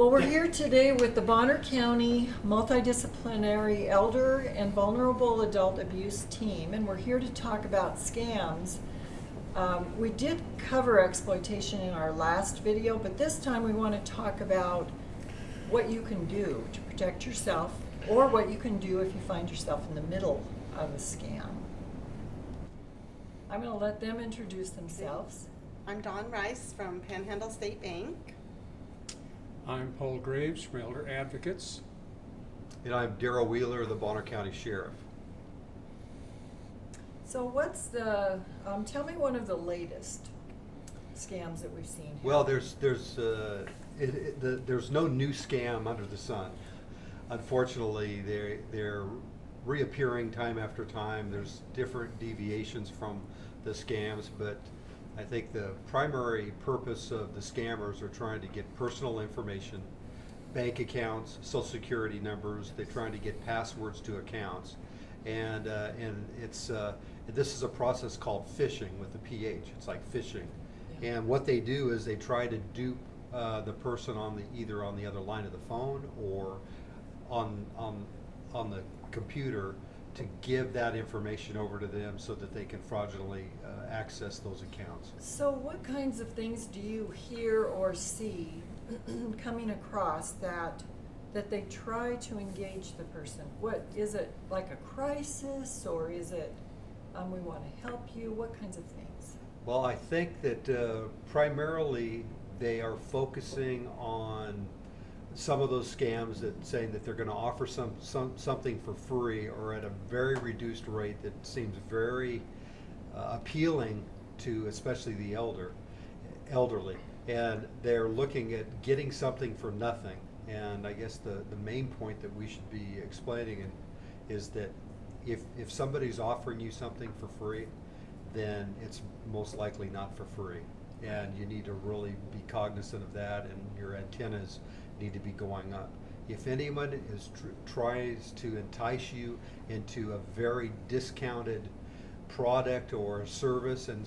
Well, we're here today with the Bonner County Multi-Disciplinary Elder and Vulnerable Adult Abuse Team, and we're here to talk about scams. We did cover exploitation in our last video, but this time we want to talk about what you can do to protect yourself, or what you can do if you find yourself in the middle of a scam. I'm going to let them introduce themselves. I'm Dawn Rice from Panhandle State Bank. I'm Paul Graves from Elder Advocates. And I'm Darrell Wheeler, the Bonner County Sheriff. So what's the, tell me one of the latest scams that we've seen. Well, there's no new scam under the sun. Unfortunately, they're reappearing time after time. There's different deviations from the scams, but I think the primary purpose of the scammers are trying to get personal information, bank accounts, social security numbers. They're trying to get passwords to accounts, and it's this is a process called phishing with the PH. It's like phishing, Yeah. and what they do is they try to dupe the person either on the other line of the phone or on the computer to give that information over to them so that they can fraudulently access those accounts. So what kinds of things do you hear or see coming across that they try to engage the person? What is it, like a crisis, or is it we want to help you? What kinds of things? Well, I think that primarily they are focusing on some of those scams that saying that they're going to offer something for free or at a very reduced rate that seems very appealing to especially the elderly, and they're looking at getting something for nothing. And I guess the main point that we should be explaining is that if somebody's offering you something for free, then it's most likely not for free, and you need to really be cognizant of that, and your antennas need to be going up. If anyone tries to entice you into a very discounted product or service and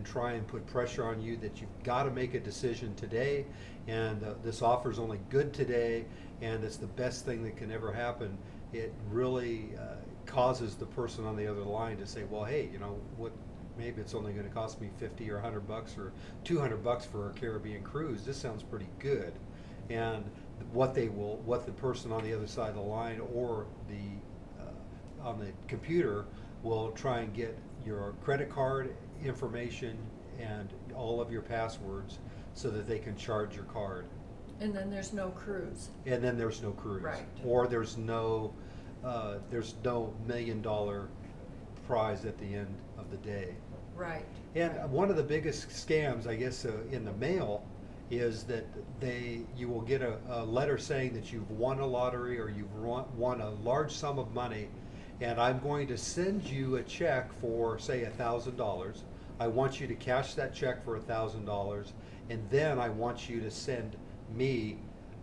try and put pressure on you that you've got to make a decision today, and this offer is only good today and it's the best thing that can ever happen, it really causes the person on the other line to say, well, hey, you know what, maybe it's only going to cost me $50 or $100 or $200 for a Caribbean cruise. This sounds pretty good. And what the person on the other side of the line or on the computer will try and get your credit card information and all of your passwords so that they can charge your card. And then there's no cruise. And then there's no cruise. Right. Or there's no $1 million prize at the end of the day. Right. And one of the biggest scams, I guess, in the mail is that you will get a letter saying that you've won a lottery or you've won a large sum of money, and I'm going to send you a check for, say, $1,000. I want you to cash that check for $1,000, and then I want you to send me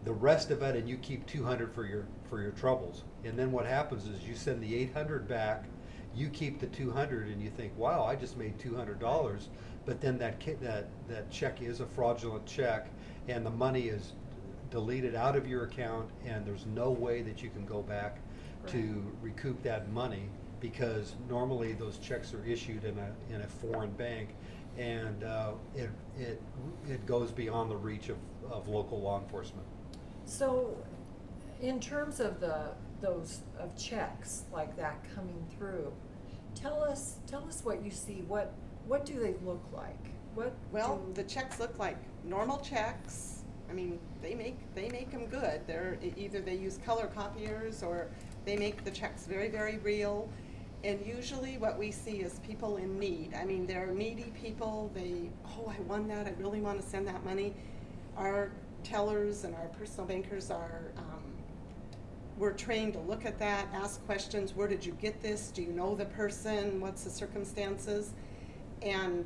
the rest of it, and you keep $200 for your troubles. And then what happens is you send the $800 back, you keep the $200, and you think, wow, I just made $200. But then that check is a fraudulent check, and the money is deleted out of your account, and there's no way that you can go back to recoup that money, because normally those checks are issued in a foreign bank, and it goes beyond the reach of local law enforcement. So in terms of those checks like that coming through, tell us what you see. What do they look like? The checks look like normal checks. I mean, they make them good. They're either they use color copiers or they make the checks very, very real. And usually what we see is people in need. I mean, they're needy people. I won that. I really want to send that money. Our tellers and our personal bankers we're trained to look at that, ask questions. Where did you get this? Do you know the person? What's the circumstances? And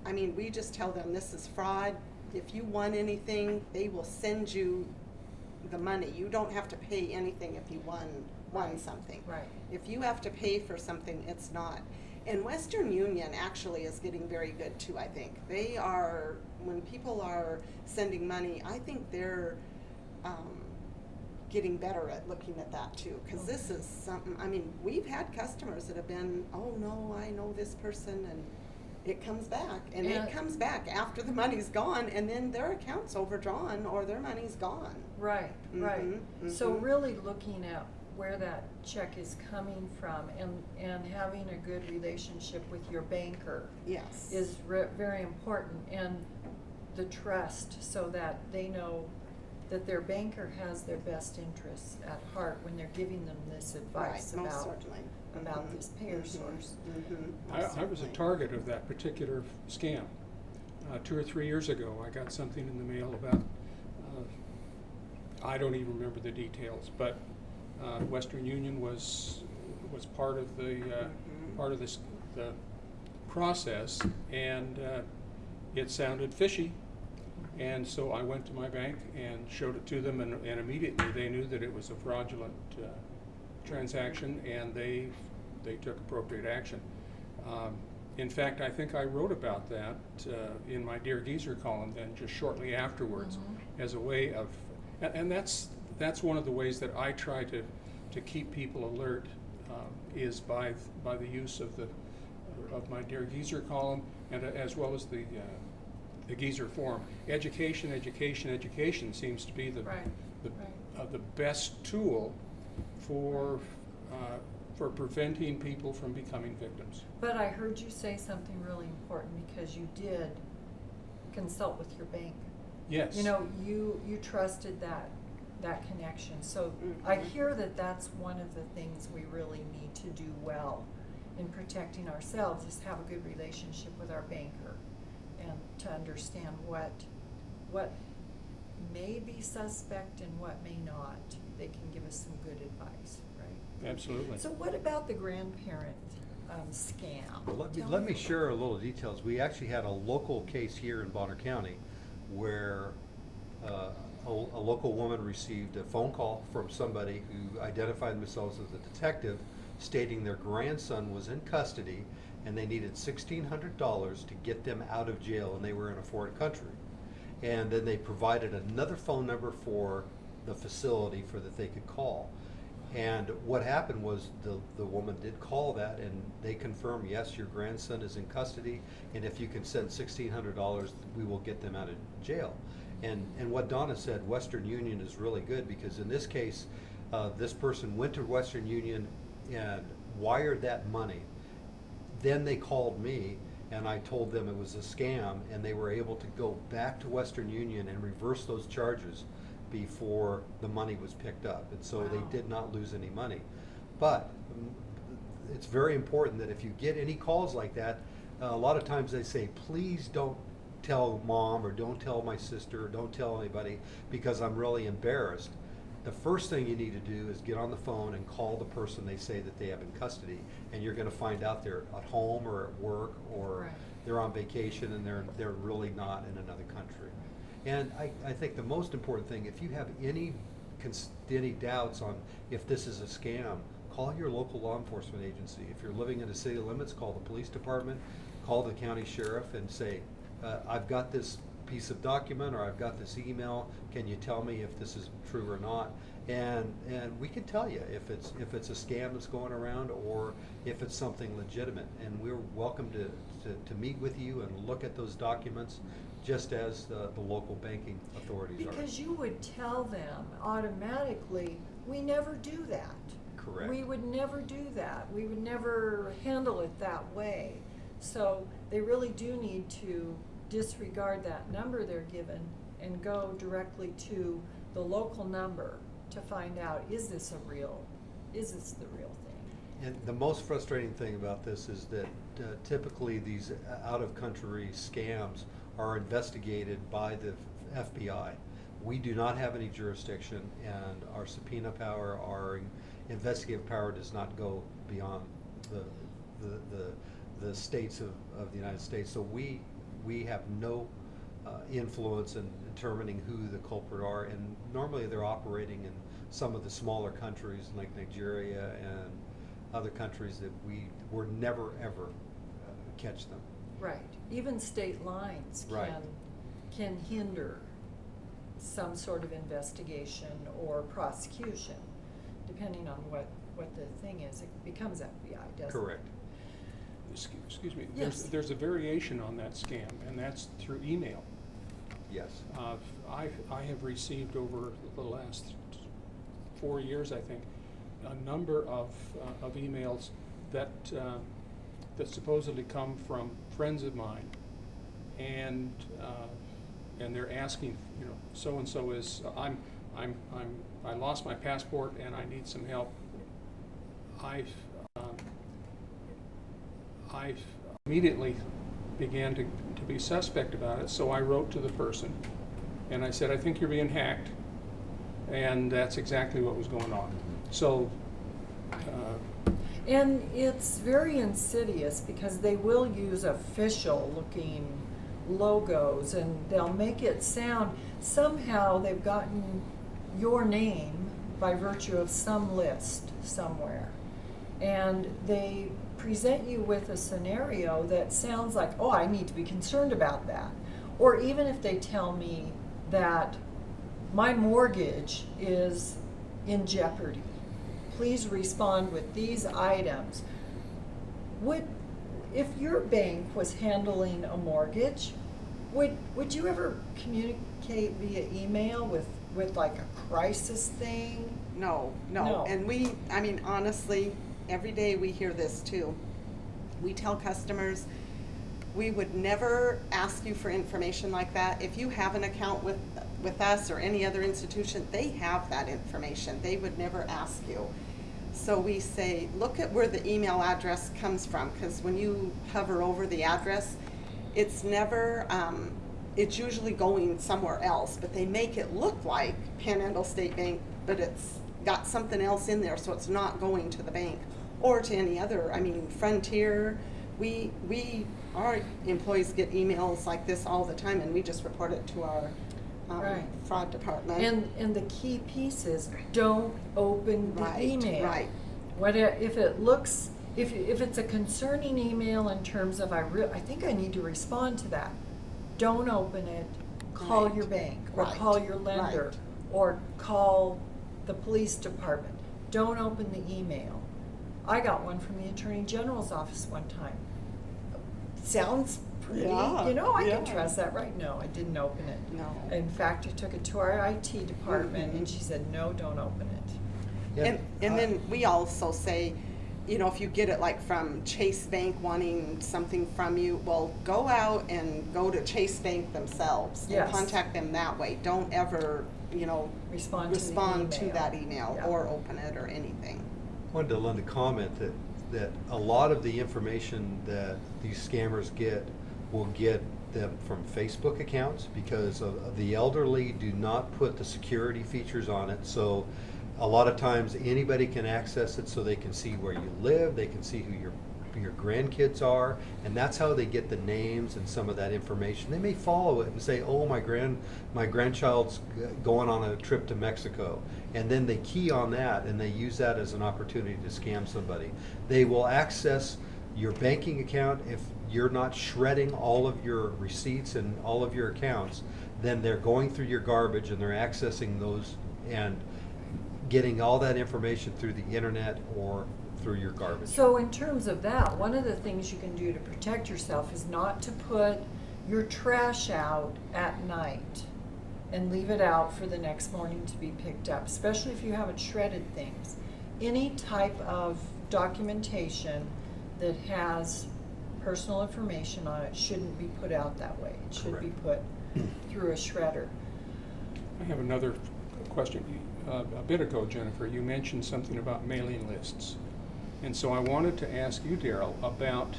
I mean, we just tell them this is fraud. If you won anything, they will send you the money. You don't have to pay anything if you won something. Right. If you have to pay for something, it's not. And Western Union actually is getting very good too, I think. They are, when people are sending money, I think they're getting better at looking at that too, because this is something, I mean, we've had customers that have been, oh no, I know this person, and it comes back, and Yeah. it comes back after the money's gone, and then their account's overdrawn or their money's gone. Right, right. Mhm, So mhm. really looking at where that check is coming from and having a good relationship with your banker Yes. is very important, and the trust, so that they know that their banker has their best interests at heart when they're giving them this advice Right, most about certainly. about Mhm, this payer mhm, source. mhm, I most was a certainly. target of that particular scam. 2 or 3 years ago, I got something in the mail about, I don't even remember the details, but Western Union was part of the part of this the process, and it sounded fishy. And so I went to my bank and showed it to them, and immediately they knew that it was a fraudulent transaction, and they took appropriate action. In fact, I think I wrote about that in my Dear Geezer column then just shortly afterwards, as a way of, and that's one of the ways that I try to keep people alert, is by the use of my Dear Geezer column, and as well as the Geezer Forum. Education seems to be the Right, the best tool for preventing people from becoming victims. But I heard you say something really important, because you did consult with your bank. Yes. You know, you trusted that connection. So I hear that that's one of the things we really need to do well in protecting ourselves, is have a good relationship with our banker, and to understand what may be suspect and what may not. They can give us some good advice, right? Absolutely. So what about the grandparent scam? Well, Tell let me about share a that. little details. We actually had a local case here in Bonner County where a local woman received a phone call from somebody who identified themselves as a detective, stating their grandson was in custody and they needed $1,600 to get them out of jail, and they were in a foreign country. And then they provided another phone number for the facility for that they could call. And what happened was the woman did call that, and they confirmed, yes, your grandson is in custody, and if you can send $1,600, we will get them out of jail. And what Donna said, Western Union is really good, because in this case, this person went to Western Union and wired that money. Then they called me, and I told them it was a scam, and they were able to go back to Western Union and reverse those charges before the money was picked up. And so they Wow. did not lose any money. But it's very important that if you get any calls like that, a lot of times they say, please don't tell mom, or don't tell my sister, or don't tell anybody, because I'm really embarrassed. The first thing you need to do is get on the phone and call the person they say that they have in custody, and you're going to find out they're at home or at work, or Right. they're on vacation, and they're really not in another country. And I think the most important thing, if you have any doubts on if this is a scam, call your local law enforcement agency. If you're living in the city limits, call the police department, call the county sheriff and say, I've got this piece of document, or I've got this email, can you tell me if this is true or not? And we can tell you if it's a scam that's going around, or if it's something legitimate. And we're welcome to meet with you and look at those documents, just as the local banking authorities are. Because you would tell them automatically, we never do that. Correct. We would never do that. We would never handle it that way. So they really do need to disregard that number they're given and go directly to the local number to find out, is this the real thing? And the most frustrating thing about this is that typically these out-of-country scams are investigated by the FBI. We do not have any jurisdiction, and our subpoena power, our investigative power does not go beyond the states of the United States. So we have no influence in determining who the culprit are, and normally they're operating in some of the smaller countries like Nigeria and other countries that we were never ever catch them. Right. Even state lines Right. can hinder some sort of investigation or prosecution, depending on what the thing is. It becomes FBI, doesn't it? Correct. Excuse me, Yes. there's a variation on that scam, and that's through email. Yes. I have received over the last 4 years, I think, a number of emails that supposedly come from friends of mine, and they're asking, you know, so and so is I lost my passport and I need some help. I immediately began to be suspect about it, so I wrote to the person and I said, I think you're being hacked, and that's exactly what was going on. So And it's very insidious because they will use official looking logos and they'll make it sound, somehow they've gotten your name by virtue of some list somewhere. And they present you with a scenario that sounds like, oh, I need to be concerned about that. Or even if they tell me that my mortgage is in jeopardy, please respond with these items. If your bank was handling a mortgage, would you ever communicate via email with like a crisis thing? No. No. And I mean, honestly, every day we hear this too. We tell customers, we would never ask you for information like that. If you have an account with us or any other institution, they have that information. They would never ask you. So we say, look at where the email address comes from, because when you hover over the address, it's never, it's usually going somewhere else, but they make it look like Panhandle State Bank, but it's got something else in there, so it's not going to the bank or to any other. I mean, Frontier, our employees get emails like this all the time, and we just report it to our Right. fraud department. And the key piece is don't open the Right, email. right. If it looks, if it's a concerning email in terms of I think I need to respond to that, don't open it. Call Right. your bank or Right. call your lender Right. or call the police department. Don't open the email. I got one from the Attorney General's office one time. Sounds pretty, Yeah, you know, I can yeah. trust that, right? No, I didn't open it. No. In fact, I took it to our IT department and Mhm. she said, no, don't open it. Yeah, And then we also say, you know, if you get it like from Chase Bank wanting something from you, well, go out and go to Chase Bank themselves Yes. and contact them that way. Don't ever, you know, Respond to the email. that email Yeah. or open it or anything. wanted to lend a comment that a lot of the information that these scammers get will get them from Facebook accounts, because of the elderly do not put the security features on it. So a lot of times anybody can access it, so they can see where you live, they can see who your grandkids are, and that's how they get the names and some of that information. They may follow it and say, oh, my grandchild's going on a trip to Mexico, and then they key on that and they use that as an opportunity to scam somebody. They will access your banking account. If you're not shredding all of your receipts and all of your accounts, then they're going through your garbage and they're accessing those and getting all that information through the internet or through your garbage. So in terms of that, one of the things you can do to protect yourself is not to put your trash out at night and leave it out for the next morning to be picked up, especially if you haven't shredded things. Any type of documentation that has personal information on it shouldn't be put out that way. It should be put through a shredder. I have another question. A bit ago, Jennifer, you mentioned something about mailing lists. And so I wanted to ask you, Daryl, about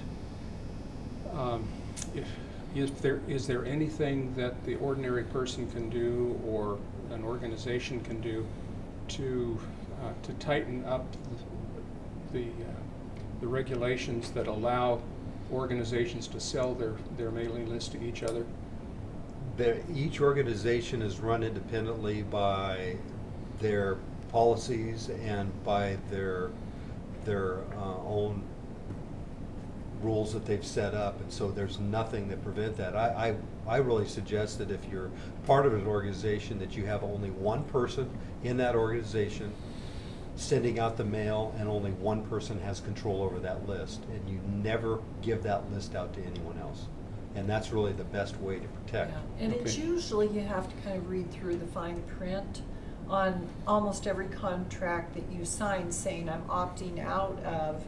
is there anything that the ordinary person can do or an organization can do to tighten up the regulations that allow organizations to sell their mailing list to each other? Each organization is run independently by their policies and by their own rules that they've set up, and so there's nothing that prevent that. I really suggest that if you're part of an organization, that you have only one person in that organization sending out the mail, and only one person has control over that list, and you never give that list out to anyone else. And that's really the best way to protect. Yeah, and it's Okay. usually you have to kind of read through the fine print on almost every contract that you sign saying I'm opting out of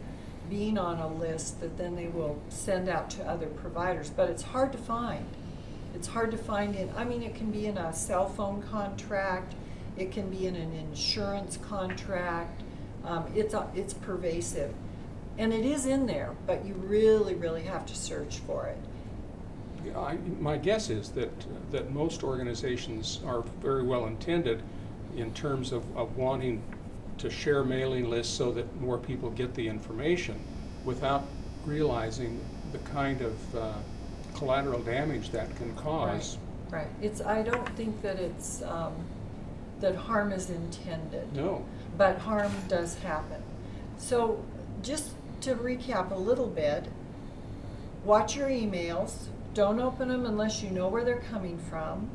being on a list that then they will send out to other providers, but it's hard to find. It's hard to find I mean, it can be in a cell phone contract, it can be in an insurance contract, it's pervasive. And it is in there, but you really, really have to search for it. My guess is that most organizations are very well intended in terms of wanting to share mailing lists so that more people get the information without realizing the kind of collateral damage that can cause. Right. I don't think that it's, that harm is intended. No. But harm does happen. So just to recap a little bit, watch your emails. Don't open them unless you know where they're coming from.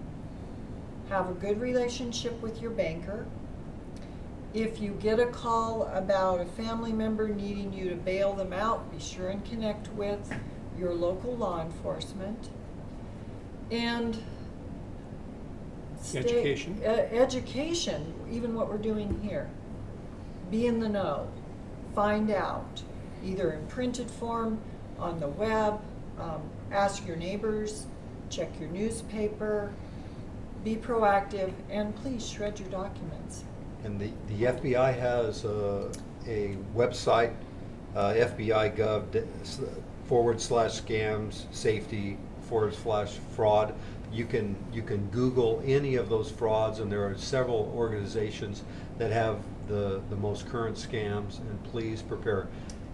Have a good relationship with your banker. If you get a call about a family member needing you to bail them out, be sure and connect with your local law enforcement. And Education. Education, even what we're doing here. Be in the know. Find out, either in printed form, on the web, ask your neighbors, check your newspaper, be proactive, and please shred your documents. And the FBI has a website, FBI.gov/scams safety/fraud. You can Google any of those frauds, and there are several organizations that have the most current scams, and please prepare.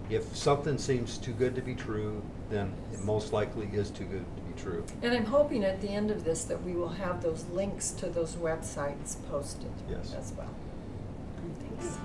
If something seems too good to be true, then it most likely is too good to be true. And I'm hoping at the end of this that we will have those links to those websites posted Yes. as well. Thanks.